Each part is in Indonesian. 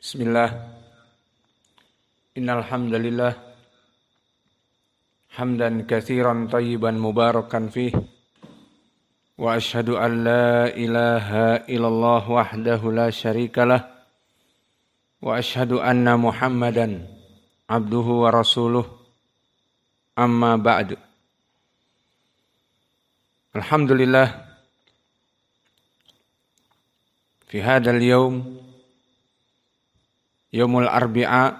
Bismillah. Innal hamdalillah hamdan katsiran thayyiban mubarakan fih wa asyhadu an la ilaha illallah wahdahu la syarikalah wa asyhadu anna Muhammadan abduhu wa rasuluh amma ba'du. Alhamdulillah fi hadzal yaum Yaumul Arbi'a,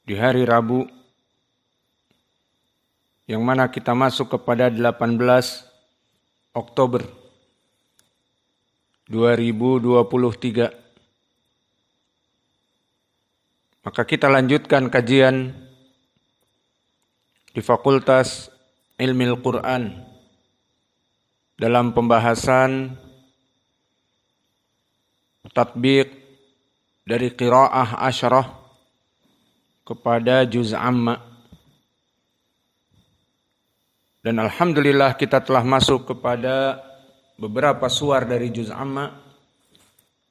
di hari Rabu, yang mana kita masuk kepada 18 Oktober 2023. Maka kita lanjutkan kajian di Fakultas Ilmil Quran dalam pembahasan tatbiq dari qiraah asyarah kepada juz amma. Dan alhamdulillah kita telah masuk kepada beberapa suar dari juz amma.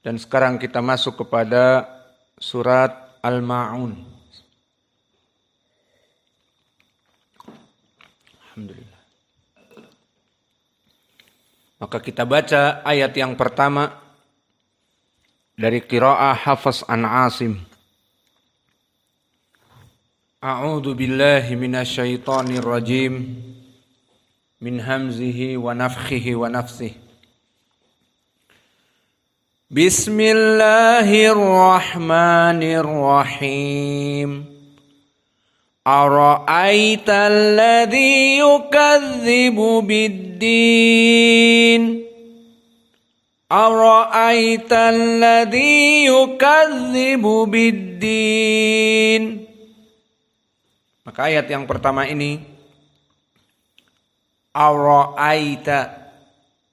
Dan sekarang kita masuk kepada surat Al-Ma'un. Alhamdulillah. Maka kita baca ayat yang pertama dari qiraah Hafs an Asim. A'udzu billahi minasyaitonir rajim min hamzihi wa nafthihi wa nafsihi. Bismillahirrahmanirrahim. Ara'aita alladhi yukadzibu bid-din. Ara'aita alladhi yukadzibu bid-din. Maka ayat yang pertama ini ara'aita,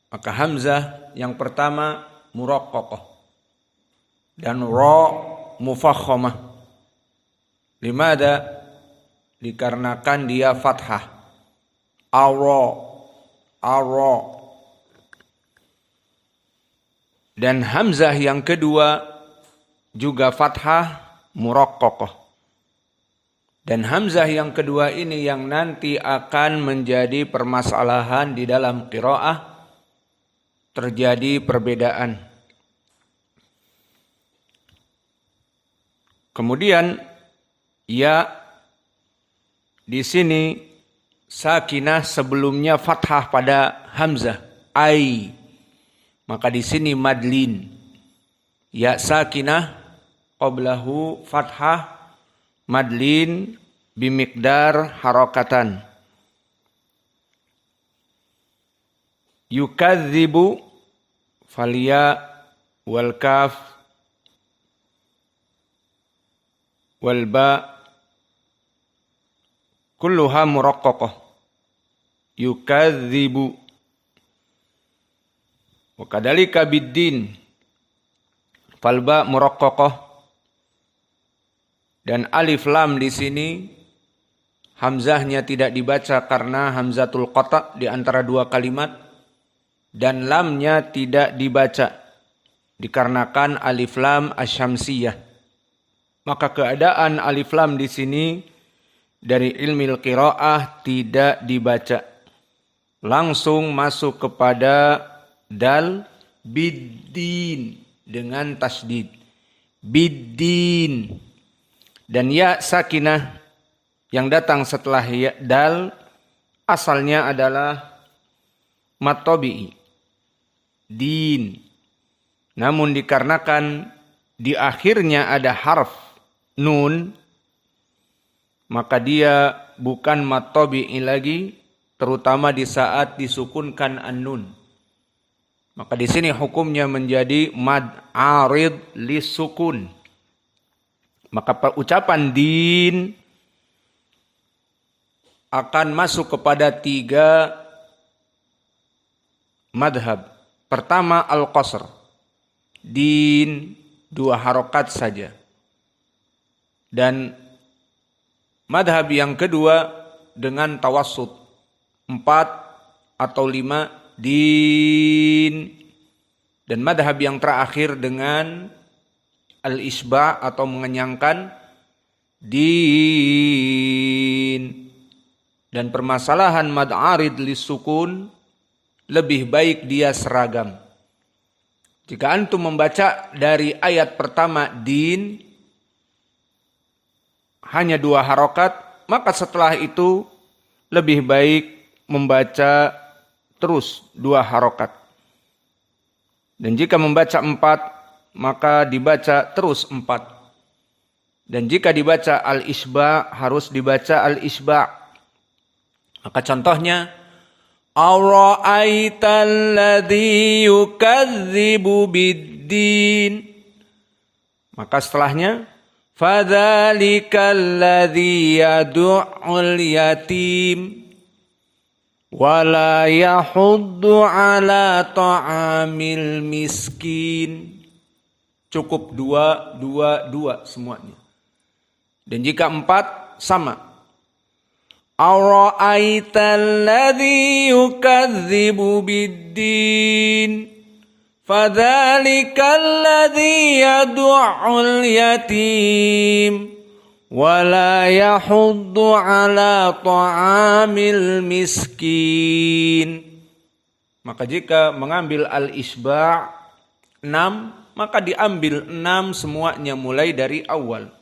maka hamzah yang pertama muraqqaqah dan ra mufakhamah. Limada? Dikarenakan dia fathah. Ara. Dan hamzah yang kedua juga fathah muraqqaqah. Dan hamzah yang kedua ini yang nanti akan menjadi permasalahan di dalam qiraah, terjadi perbedaan. Kemudian ya di sini sakinah sebelumnya fathah pada hamzah ai. Maka di sini madlin. Ya sakinah qablahu fathah madlin bimiqdar harakatan. Yukadzibu falia wal kaf wal ba kulluha muraqqaqah. Yukadzibu wa kadzalika bid-din fal ba muraqqaqah. Dan alif lam di sini hamzahnya tidak dibaca karena hamzatul qata' di antara dua kalimat, dan lamnya tidak dibaca dikarenakan alif lam asyamsiyah. Maka keadaan alif lam di sini dari ilmil qiraah tidak dibaca. Langsung masuk kepada dal biddin dengan tasdid. Biddin. Dan ya sakinah yang datang setelah ya dal asalnya adalah mad tabi'i. Din. Namun dikarenakan di akhirnya ada harf nun, maka dia bukan mad tabi'i lagi, terutama di saat disukunkan an-nun. Maka di sini hukumnya menjadi mad arid lisukun. Maka ucapan din akan masuk kepada tiga madhab. Pertama al-qasr. Din 2 harokat saja. Dan madhab yang kedua dengan tawassut. 4 atau 5 din. Dan madhab yang terakhir dengan al-isba' atau mengenyangkan din. Dan permasalahan mad arid lisukun lebih baik dia seragam. Jika antum membaca dari ayat pertama din hanya 2 harokat, maka setelah itu lebih baik membaca terus 2 harokat. Dan jika membaca 4, maka dibaca terus 4. Dan jika dibaca al-isba' harus dibaca al-isba'. Maka contohnya, ara'aital ladzi yukadzibu biddin. Maka setelahnya, fadzalikal ladzi yad'ul yatim wala yahuddu ala ta'amil miskin. Cukup 2 semuanya. Dan jika 4 sama. Ara'aital ladzi yukadzibu biddin fadzalikal ladzi yad'ul yatim wala yahuddu ala ta'amil miskin. Maka jika mengambil al-isba' 6, maka diambil 6 semuanya mulai dari awal.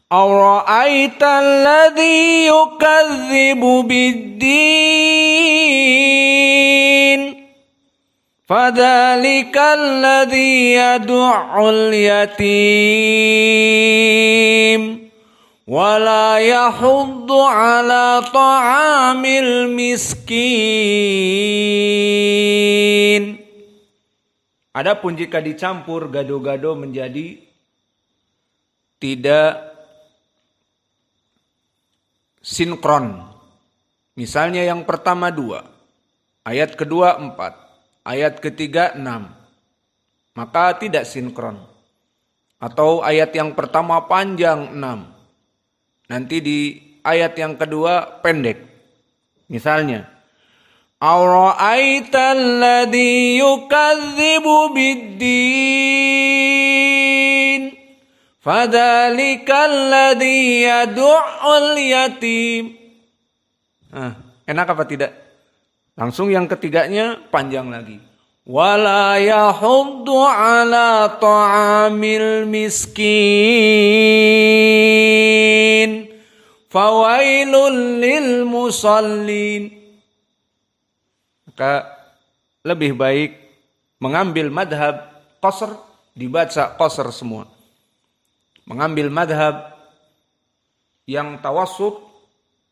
Ara'aital ladzi yukadzibu biddin fadzalikal ladzi yad'ul yatim wala yahuddu ala ta'amil miskin. Adapun jika dicampur gado-gado menjadi tidak sinkron. Misalnya yang pertama 2, ayat kedua 4, ayat ketiga 6. Maka tidak sinkron. Atau ayat yang pertama panjang 6. Nanti di ayat yang kedua pendek. Misalnya, ara'aital ladzi yukadzibu biddin fadzalikal ladzi yad'ul yatim. Enak apa tidak? Langsung yang ketiganya panjang lagi. Wala yahuddu ala ta'amil miskin fawailul lil musallin. Maka lebih baik mengambil madhab qasr, dibaca qasr semua. Mengambil madhab yang tawassut,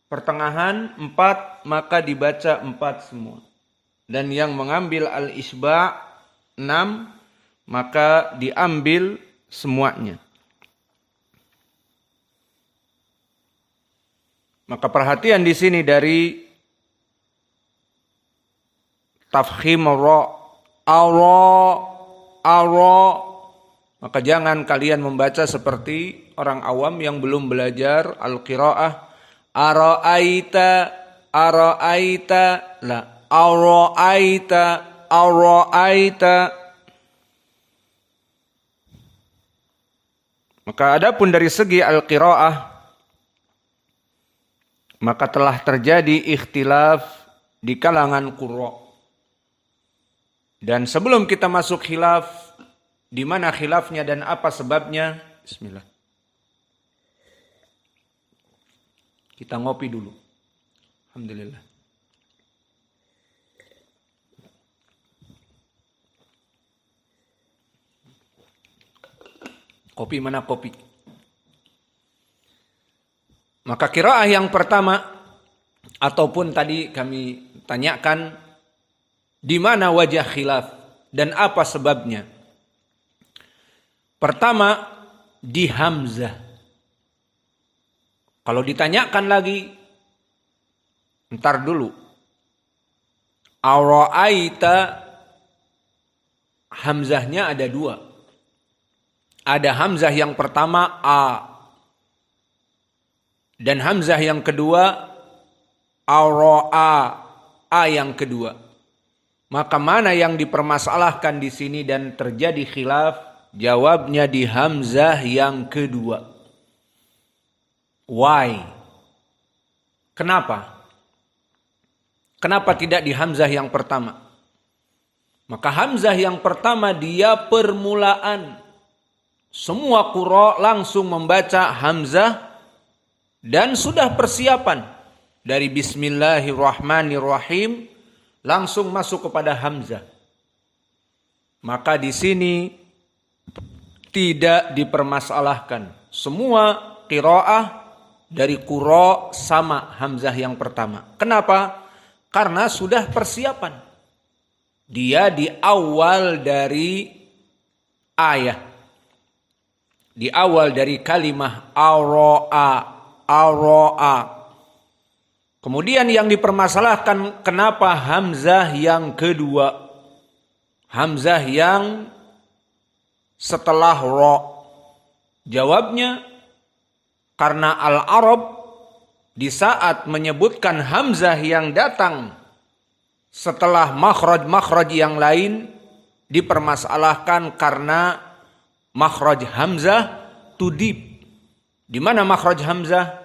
pertengahan 4, maka dibaca 4 semua. Dan yang mengambil al-isba' 6, maka diambil semuanya. Maka perhatian di sini dari tafkhim ra, maka jangan kalian membaca seperti orang awam yang belum belajar al-qiraah. Ara'aita, la. Ara'aita. Maka adapun dari segi al-qiraah, maka telah terjadi ikhtilaf di kalangan qurra. Dan sebelum kita masuk khilaf, di mana khilafnya dan apa sebabnya? Bismillah. Kita ngopi dulu. Alhamdulillah. Kopi mana kopi? Maka qiraah yang pertama, ataupun tadi kami tanyakan, di mana wajah khilaf dan apa sebabnya? Pertama, di hamzah. Kalau ditanyakan lagi, ntar dulu. Ara'aita, hamzahnya ada 2. Ada hamzah yang pertama a. Dan hamzah yang kedua ara'a, a yang kedua. Maka mana yang dipermasalahkan di sini dan terjadi khilaf Jawabnya di hamzah yang kedua. Why? Kenapa? Kenapa tidak di hamzah yang pertama? Maka hamzah yang pertama dia permulaan. Semua qurra langsung membaca hamzah dan sudah persiapan dari bismillahirrahmanirrahim langsung masuk kepada hamzah. Maka di sini tidak dipermasalahkan. Semua qiraah dari qurra sama hamzah yang pertama. Kenapa? Karena sudah persiapan. Dia di awal dari ayat. Di awal dari kalimah aro'a. Kemudian yang dipermasalahkan kenapa hamzah yang kedua? Hamzah yang setelah ro. Jawabnya karena al-Arab di saat menyebutkan hamzah yang datang setelah makhraj yang lain dipermasalahkan karena makhraj hamzah tudib. Di mana makhraj hamzah?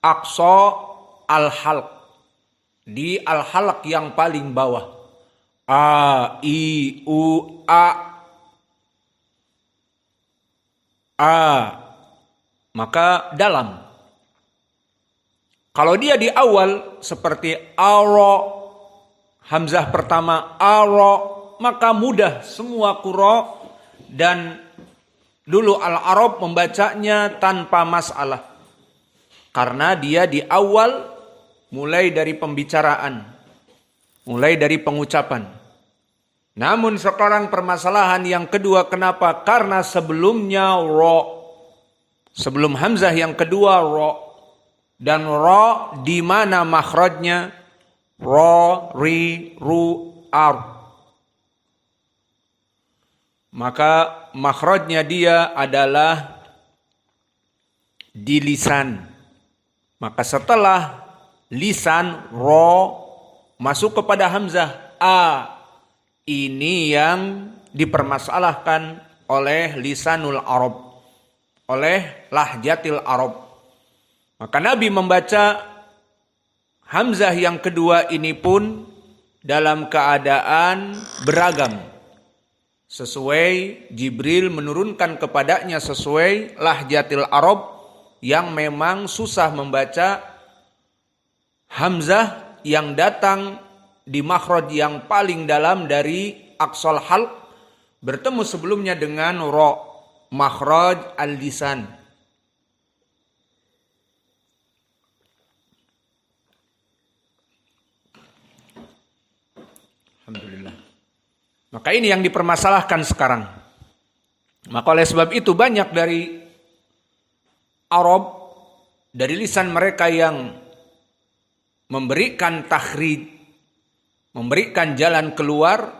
Aqsa al-halq. Di al-halq yang paling bawah. A, I, U, A. Maka dalam. Kalau dia di awal seperti aro, hamzah pertama aro, maka mudah semua qurra dan dulu al-Arab membacanya tanpa masalah. Karena dia di awal mulai dari pembicaraan, mulai dari pengucapan. Namun sekarang permasalahan yang kedua, kenapa? Karena sebelumnya ro. Sebelum hamzah yang kedua ro. Dan ro di mana makhrajnya? Ro, ri, ru, ar. Maka makhrajnya dia adalah di lisan. Maka setelah lisan ro masuk kepada hamzah a. Ini yang dipermasalahkan oleh lisanul Arab, oleh lahjatil Arab. Maka Nabi membaca hamzah yang kedua ini pun dalam keadaan beragam. Sesuai Jibril menurunkan kepadanya sesuai lahjatil Arab yang memang susah membaca hamzah yang datang di makhraj yang paling dalam dari aqsal halq bertemu sebelumnya dengan ro, makhraj al-lisan. Alhamdulillah. Maka ini yang dipermasalahkan sekarang. Maka oleh sebab itu banyak dari Arab, dari lisan mereka yang memberikan takhrij, memberikan jalan keluar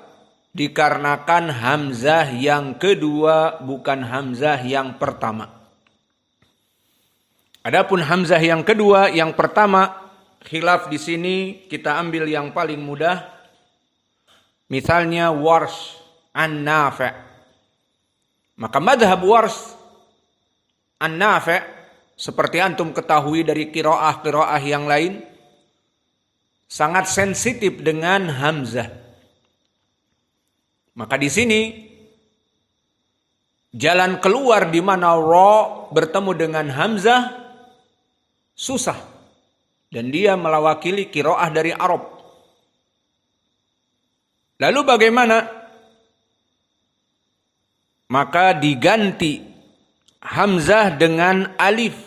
dikarenakan hamzah yang kedua bukan hamzah yang pertama. Adapun hamzah yang kedua, yang pertama, khilaf di sini kita ambil yang paling mudah. Misalnya Warsh an-Nafi'. Maka madhab Warsh an-Nafi' seperti antum ketahui dari qiraah yang lain, sangat sensitif dengan hamzah. Maka di sini jalan keluar di mana ro bertemu dengan hamzah susah dan dia melawakili qiraah dari Arab. Lalu bagaimana? Maka diganti hamzah dengan alif.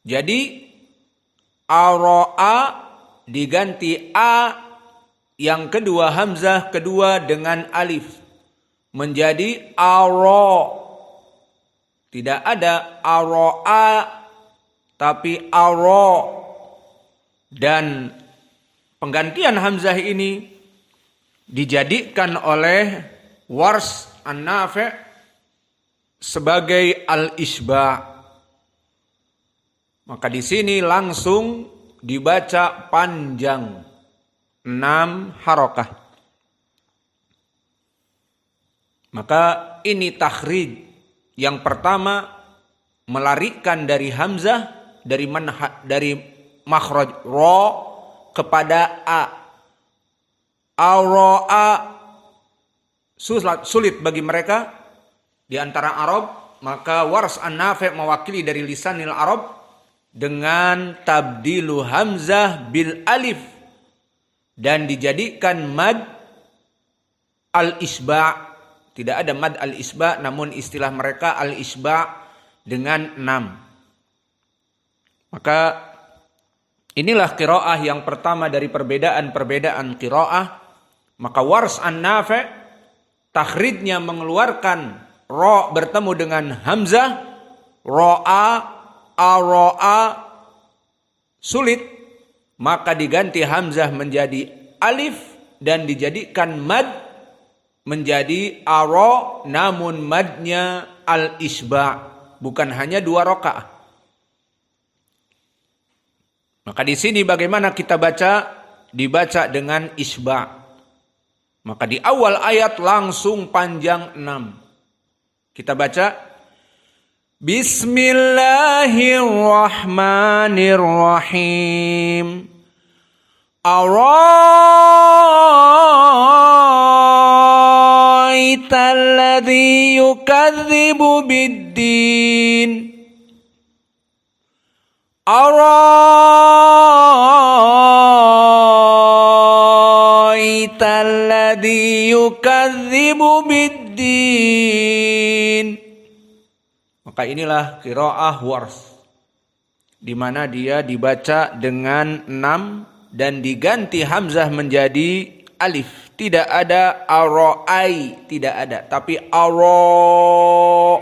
Jadi aro'a diganti a yang kedua hamzah kedua dengan alif menjadi aro. Tidak ada aro'a tapi aro. Dan penggantian hamzah ini dijadikan oleh Warsh an-Nafi' sebagai al-isba'. Maka di sini langsung dibaca panjang 6 harokah. Maka ini takhrij yang pertama, melarikan dari hamzah dari makhraj ra kepada a. Ar-ra'a sulit bagi mereka di antara Arab, maka Wars an-Nafi' mewakili dari lisanil Arab dengan tabdilu hamzah bil alif dan dijadikan mad al-isba'. Tidak ada mad al-isba', namun istilah mereka al-isba' dengan 6. Maka inilah qiraah yang pertama dari perbedaan qiraah. Maka Wars an-Nafi' takhrijnya mengeluarkan ra bertemu dengan hamzah, ra'a, ar-ra'a sulit, maka diganti hamzah menjadi alif dan dijadikan mad menjadi ara, namun madnya al-isba', bukan hanya 2 rakaat. Maka di sini bagaimana kita baca? Dibaca dengan isba'. Maka di awal ayat langsung panjang 6. Kita baca Bismillahirrahmanirrahim. Ara'aital ladzi yukadzibu bid-din. Ara'aital ladzi yukadzibu bid-din. Maka inilah qiraah Wars, di mana dia dibaca dengan 6 dan diganti hamzah menjadi alif. Tidak ada ara'ai, tidak ada, tapi ara,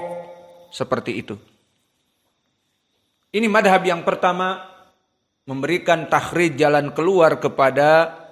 seperti itu. Ini madhab yang pertama, memberikan takhrij jalan keluar kepada